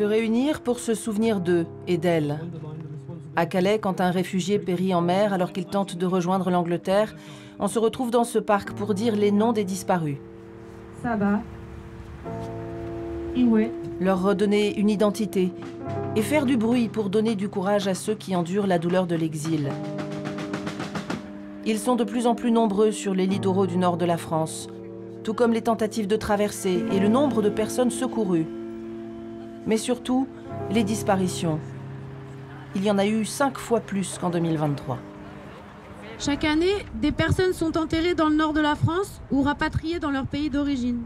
Se réunir pour se souvenir d'eux et d'elles. À Calais, quand un réfugié périt en mer alors qu'il tente de rejoindre l'Angleterre, on se retrouve dans ce parc pour dire les noms des disparus. Saba, Iwe. Leur redonner une identité et faire du bruit pour donner du courage à ceux qui endurent la douleur de l'exil. Ils sont de plus en plus nombreux sur les littoraux du nord de la France, tout comme les tentatives de traversée et le nombre de personnes secourues. Mais surtout, les disparitions. Il y en a eu 5 fois plus qu'en 2023. Chaque année, des personnes sont enterrées dans le nord de la France ou rapatriées dans leur pays d'origine.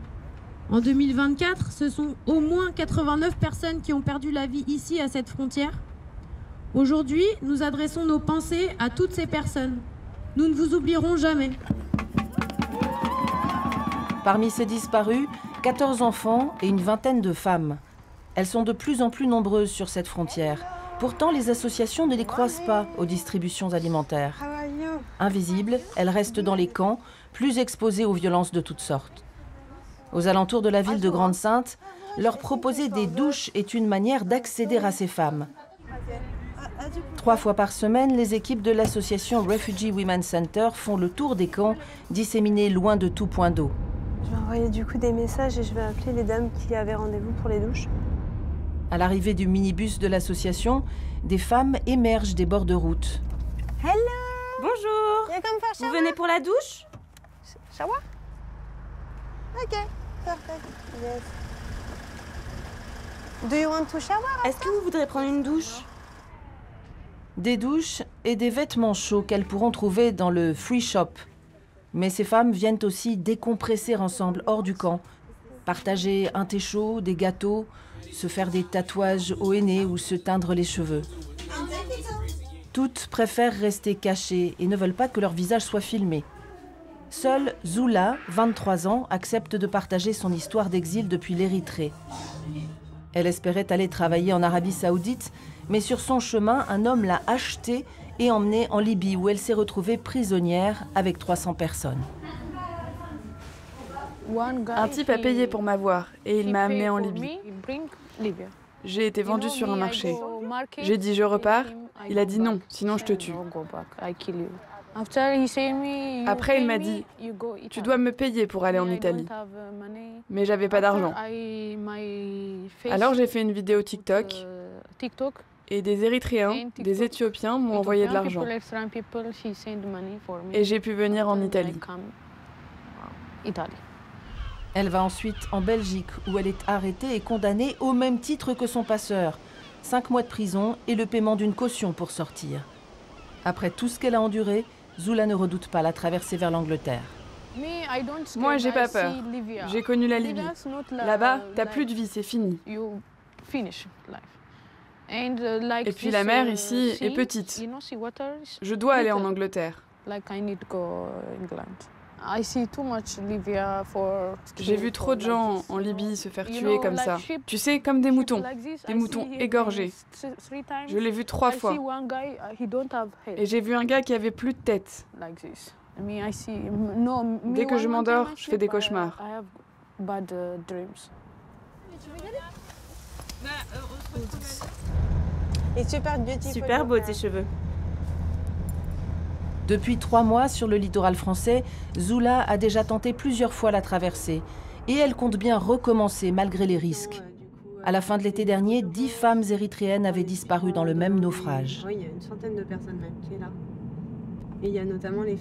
En 2024, ce sont au moins 89 personnes qui ont perdu la vie ici, à cette frontière. Aujourd'hui, nous adressons nos pensées à toutes ces personnes. Nous ne vous oublierons jamais. Parmi ces disparus, 14 enfants et une vingtaine de femmes. Elles sont de plus en plus nombreuses sur cette frontière. Pourtant, les associations ne les croisent pas aux distributions alimentaires. Invisibles, elles restent dans les camps, plus exposées aux violences de toutes sortes. Aux alentours de la ville de Grande-Synthe, leur proposer des douches est une manière d'accéder à ces femmes. 3 fois par semaine, les équipes de l'association Refugee Women's Center font le tour des camps, disséminés loin de tout point d'eau. Je vais envoyer du coup des messages et je vais appeler les dames qui avaient rendez-vous pour les douches. À l'arrivée du minibus de l'association, des femmes émergent des bords de route. Hello! Bonjour. Vous venez pour la douche? Shower? Ok, perfect. Yes. Do you want to shower? Est-ce que vous voudrez prendre une douche? Des douches et des vêtements chauds qu'elles pourront trouver dans le free shop. Mais ces femmes viennent aussi décompresser ensemble hors du camp, partager un thé chaud, des gâteaux, se faire des tatouages au henné ou se teindre les cheveux. Toutes préfèrent rester cachées et ne veulent pas que leur visage soit filmé. Seule Zula, 23 ans, accepte de partager son histoire d'exil depuis l'Érythrée. Elle espérait aller travailler en Arabie Saoudite, mais sur son chemin, un homme l'a achetée et emmenée en Libye, où elle s'est retrouvée prisonnière avec 300 personnes. Un type a payé pour m'avoir et il m'a amené en Libye. J'ai été vendue sur un marché. J'ai dit je repars. Il a dit non, sinon je te tue. Après, il m'a dit tu dois me payer pour aller en Italie. Mais j'avais pas d'argent. Alors j'ai fait une vidéo TikTok et des Érythréens, des Éthiopiens m'ont envoyé de l'argent. Et j'ai pu venir en Italie. Elle va ensuite en Belgique, où elle est arrêtée et condamnée au même titre que son passeur. 5 mois de prison et le paiement d'une caution pour sortir. Après tout ce qu'elle a enduré, Zula ne redoute pas la traversée vers l'Angleterre. Moi, j'ai pas peur. J'ai connu la Libye. Là-bas, t'as plus de vie, c'est fini. Et puis la mer ici est petite. Je dois aller en Angleterre. J'ai vu trop de gens en Libye se faire tuer comme ça. Tu sais, comme des moutons égorgés. Je l'ai vu 3 fois. Et j'ai vu un gars qui avait plus de tête. Dès que je m'endors, je fais des cauchemars. Super beau tes cheveux. Depuis 3 mois sur le littoral français, Zula a déjà tenté plusieurs fois la traversée. Et elle compte bien recommencer malgré les risques. À la fin de l'été dernier, 10 femmes érythréennes avaient disparu dans le même naufrage. Oui, il y a une centaine de personnes même qui est là. Et il y a notamment les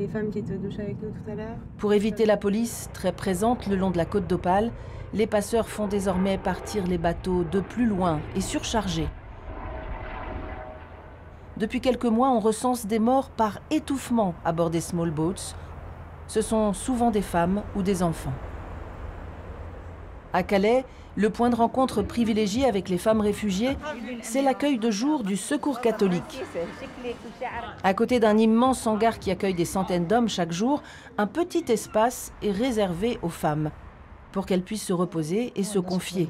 femmes qui étaient aux douches avec nous tout à l'heure. Pour éviter la police, très présente le long de la côte d'Opale, les passeurs font désormais partir les bateaux de plus loin et surchargés. Depuis quelques mois, on recense des morts par étouffement à bord des small boats. Ce sont souvent des femmes ou des enfants. À Calais, le point de rencontre privilégié avec les femmes réfugiées, c'est l'accueil de jour du Secours catholique. À côté d'un immense hangar qui accueille des centaines d'hommes chaque jour, un petit espace est réservé aux femmes pour qu'elles puissent se reposer et se confier.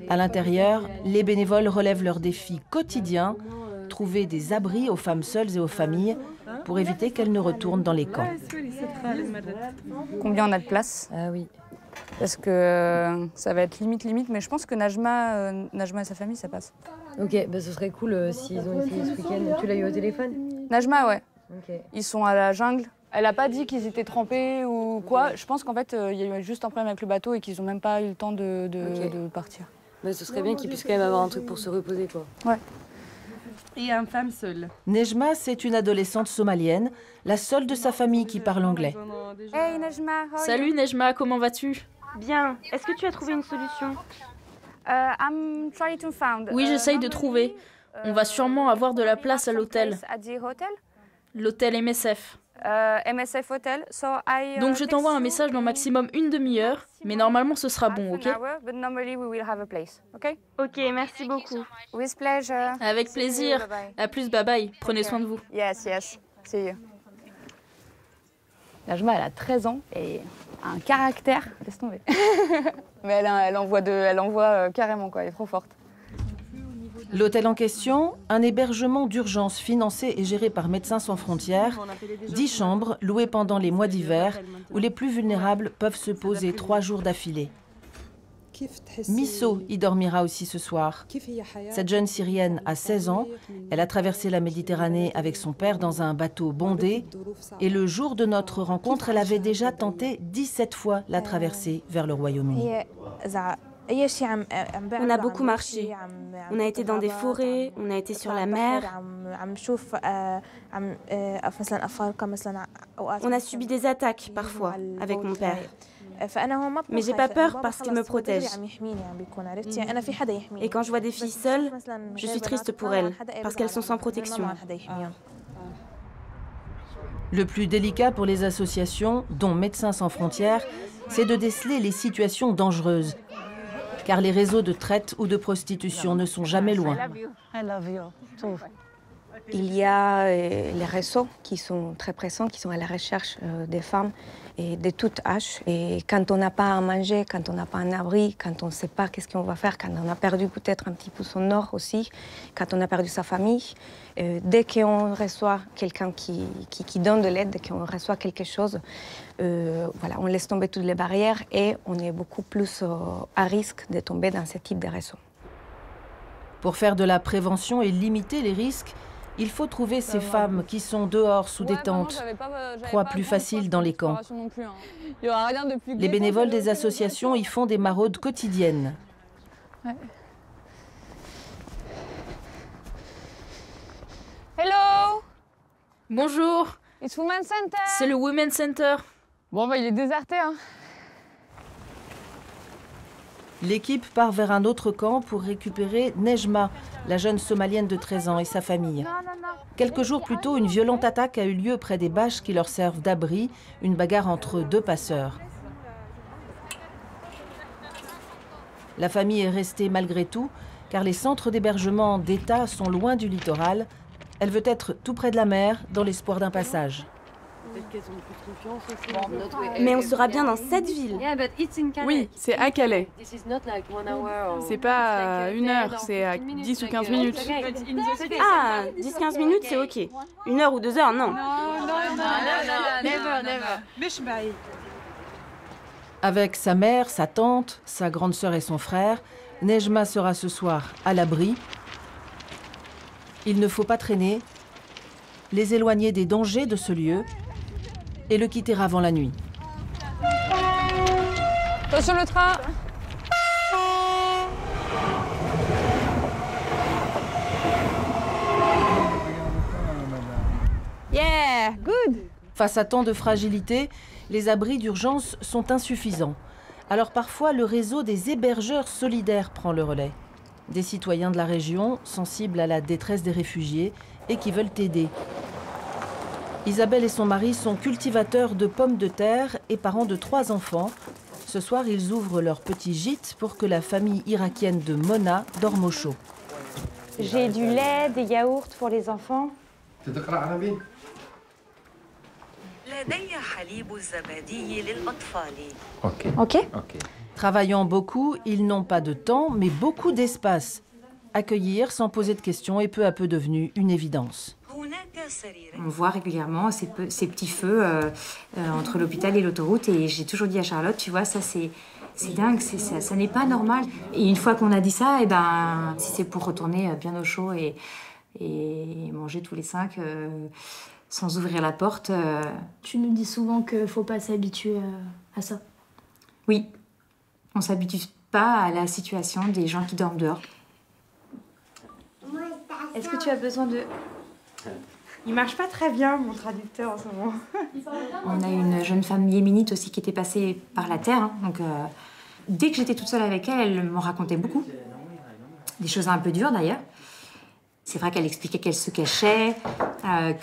À l'intérieur, les bénévoles relèvent leurs défis quotidiens, trouver des abris aux femmes seules et aux familles pour éviter qu'elles ne retournent dans les camps. Combien on a de place? Oui. Parce que ça va être limite, mais je pense que Najma et sa famille, ça passe. Ok, bah ce serait cool s'ils ont essayé ce week-end. Tu l'as eu au téléphone? Najma, ouais. Ok. Ils sont à la jungle. Elle n'a pas dit qu'ils étaient trempés ou quoi. Je pense qu'en fait, il y a eu juste un problème avec le bateau et qu'ils n'ont même pas eu le temps de partir. Bah, ce serait bien qu'ils puissent quand même avoir un truc pour se reposer, quoi. Ouais. Et une femme seule. Nejma, c'est une adolescente somalienne, la seule de sa famille qui parle anglais. Hey Najma, Salut Nejma, comment vas-tu? Bien. Est-ce que tu as trouvé une solution? I'm trying to find. Oui, j'essaye de trouver. On va sûrement avoir de la place à l'hôtel. L'hôtel MSF. MSF Hotel. Donc je t'envoie un message dans maximum une demi-heure, mais normalement ce sera bon, ok? Ok, merci beaucoup. With pleasure. Avec plaisir. À plus, bye bye. Prenez soin de vous. Yes. See you. Najma, elle a 13 ans et un caractère, laisse tomber. Mais elle envoie carrément, quoi. Elle est trop forte. L'hôtel en question, un hébergement d'urgence financé et géré par Médecins sans frontières, 10 chambres louées pendant les mois d'hiver où les plus vulnérables peuvent se poser 3 jours d'affilée. Misso y dormira aussi ce soir. Cette jeune Syrienne a 16 ans, elle a traversé la Méditerranée avec son père dans un bateau bondé et le jour de notre rencontre, elle avait déjà tenté 17 fois la traversée vers le Royaume-Uni. On a beaucoup marché. On a été dans des forêts, on a été sur la mer. On a subi des attaques parfois avec mon père. Mais j'ai pas peur parce qu'il me protège. Et quand je vois des filles seules, je suis triste pour elles parce qu'elles sont sans protection. Le plus délicat pour les associations, dont Médecins sans frontières, c'est de déceler les situations dangereuses. Car les réseaux de traite ou de prostitution ne sont jamais loin. Il y a les réseaux qui sont très présents, qui sont à la recherche des femmes et de tout âge. Et quand on n'a pas à manger, quand on n'a pas un abri, quand on ne sait pas qu'est-ce qu'on va faire, quand on a perdu peut-être un petit peu son nord aussi, quand on a perdu sa famille, dès qu'on reçoit quelqu'un qui donne de l'aide, dès qu'on reçoit quelque chose, voilà, on laisse tomber toutes les barrières et on est beaucoup plus à risque de tomber dans ce type de réseau. Pour faire de la prévention et limiter les risques, il faut trouver ces femmes qui sont dehors sous des tentes, proie plus facile dans les camps. Les bénévoles des associations y font des maraudes quotidiennes. Ouais. Hello! Bonjour! It's Women's Center! C'est le Women's Center. Bon, bah il est déserté, hein. L'équipe part vers un autre camp pour récupérer Nejma, la jeune Somalienne de 13 ans et sa famille. Quelques jours plus tôt, une violente attaque a eu lieu près des bâches qui leur servent d'abri, une bagarre entre 2 passeurs. La famille est restée malgré tout, car les centres d'hébergement d'État sont loin du littoral. Elle veut être tout près de la mer, dans l'espoir d'un passage. Mais on sera bien dans cette ville. Oui, c'est à Calais. C'est pas à 1 heure, c'est à 10 ou 15 minutes. Ah, 10-15 minutes, c'est ok. 1 heure ou 2 heures, non. Avec sa mère, sa tante, sa grande sœur et son frère, Nejma sera ce soir à l'abri. Il ne faut pas traîner, les éloigner des dangers de ce lieu et le quitter avant la nuit. Attention le train! Yeah, good! Face à tant de fragilité, les abris d'urgence sont insuffisants. Alors parfois, le réseau des hébergeurs solidaires prend le relais. Des citoyens de la région, sensibles à la détresse des réfugiés et qui veulent aider. Isabelle et son mari sont cultivateurs de pommes de terre et parents de 3 enfants. Ce soir, ils ouvrent leur petit gîte pour que la famille irakienne de Mona dorme au chaud. J'ai du lait, des yaourts pour les enfants. Ok. Travaillant beaucoup, ils n'ont pas de temps, mais beaucoup d'espace. Accueillir sans poser de questions est peu à peu devenu une évidence. On voit régulièrement ces petits feux entre l'hôpital et l'autoroute. Et j'ai toujours dit à Charlotte, tu vois, ça c'est C'est dingue, ça n'est pas normal. Et une fois qu'on a dit ça, si c'est pour retourner bien au chaud et manger tous les 5 sans ouvrir la porte... Tu nous dis souvent qu'il ne faut pas s'habituer à ça. Oui, on ne s'habitue pas à la situation des gens qui dorment dehors. Est-ce que tu as besoin de... Il marche pas très bien, mon traducteur, en ce moment. On a une jeune femme yéménite aussi qui était passée par la terre. Donc, dès que j'étais toute seule avec elle, elle m'en racontait beaucoup. Des choses un peu dures, d'ailleurs. C'est vrai qu'elle expliquait qu'elle se cachait, en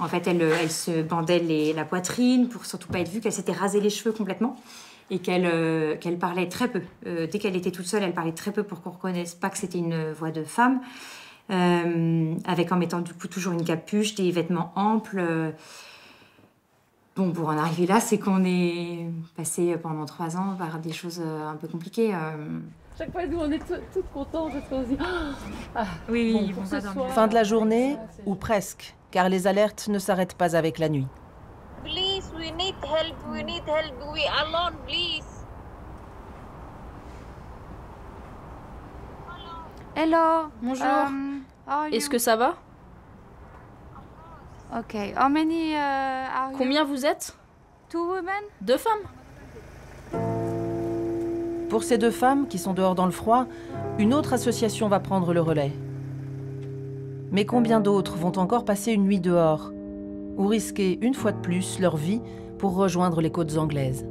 fait, elle se bandait la poitrine pour surtout pas être vue, qu'elle s'était rasé les cheveux complètement et qu'elle parlait très peu. Dès qu'elle était toute seule, elle parlait très peu pour qu'on reconnaisse pas que c'était une voix de femme, avec en mettant du coup toujours une capuche, des vêtements amples. Bon, pour en arriver là, c'est qu'on est passé pendant 3 ans par des choses un peu compliquées. Chaque fois, nous, on est toutes contentes parce qu'on se dit... Oui, bon, Fin de la journée, ou presque, car les alertes ne s'arrêtent pas avec la nuit. Please, we need help, we alone, please. Hello. Bonjour. Est-ce que ça va? Ok. How many are you? Combien vous êtes? 2 women? 2 femmes. Pour ces 2 femmes qui sont dehors dans le froid, une autre association va prendre le relais. Mais combien d'autres vont encore passer une nuit dehors ou risquer une fois de plus leur vie pour rejoindre les côtes anglaises ?